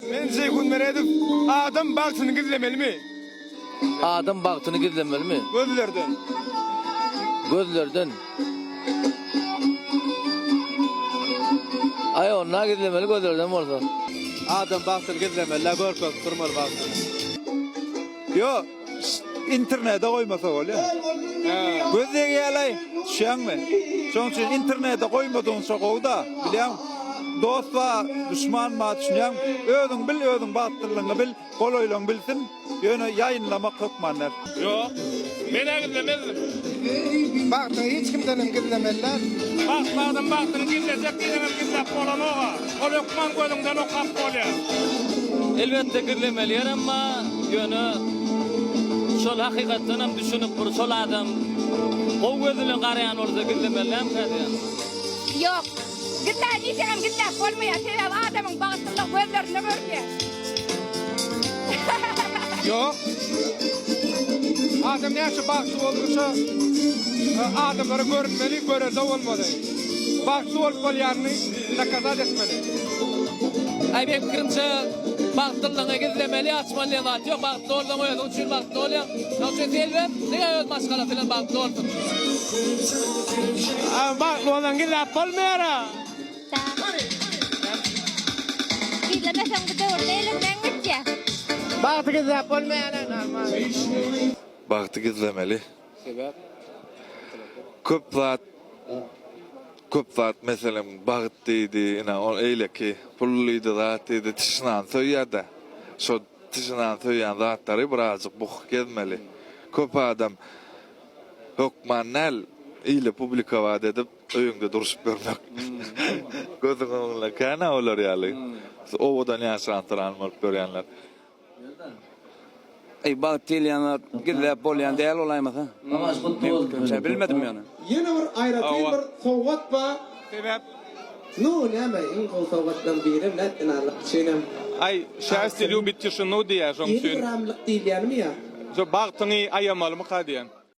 Men Seygun Meredov adam bagtyny gizlemelimi? Adam bagtyny gizlemelimi? Gözlerden. Gözlerden. Ay onlar gizlemeli gözlerden bolsa. Adam bagtyny gizlemeli, görkök turmaly bagtyny. Yo, internete koymasa bolýar. Gözlegi ýalay, şeňmi? Şoň üçin internete koymadığın şokowda, bilýän? Dost var, düşman ma düşünýän, özüň bil, özüň bagtyrlygyny bil, goloýlaň bilsin, ýöne ýaýynlamak hökmanlar. Yok. Men gizlemezdim. Bagty hiç kimden gizlemeller. Bagtlardan bagtyny gizlesek gizlemem gizlep bolan oga. Ol okman gözüňden okap bolýar. Elbette gizlemeli ama yönü şol hakikatten hem düşünüp bir şol adam o gözüyle garayan olsa gizlemeli hem kadiyan. Yok. Gilla diyeceğim gilla olmaya sebep adamın bağıştırlık gözlerini görüyor. Yok. Adam näçe bagty bolýarsa adamlara görünmeli, görede olmaly. Bagty bolup bolýarny nakazat etmeli. Ay ben fikrimçe baktırlığı gizlemeli açmalı zat yok. Baktı oradan oyadın üçün baktı oluyor. Yoksa elbem neye öz maşgala filan baktı olsun. Bagty bolan gizlep bolmaýar. Gizlemesem gide orada elimden gitce. Bagty gizlep bolmaýan normal. Bagty gizlemeli. Sebep? Köp zat meselem bagyt diýdi, ina ol eýleki pullydy zat diýdi, tişnan söýýärde. Şo tişnan söýýän zatlary birazjyk buh gezmeli. Köp adam hökmannal ile publika wad edip öýüňde duruşup bermek. Gözüň oňla kana olar ýaly. Owadan ýaşantyran bolup görýänler. Ey bagty ýanar, gizlep bolýan däl olaýmasa. Namaz kutlu olsun. Bilmedim ýani. Yine bir ayrıtı bir sowgat ba. Sebep Nu näme in sowgatdan biri bilen inarlyk şenem. ay şäsli ýubit tişinu diýär şoň Yeni üçin. ramlyk diýilýärmi ýa? Jo bagtyny aýamaly mı kadiýan?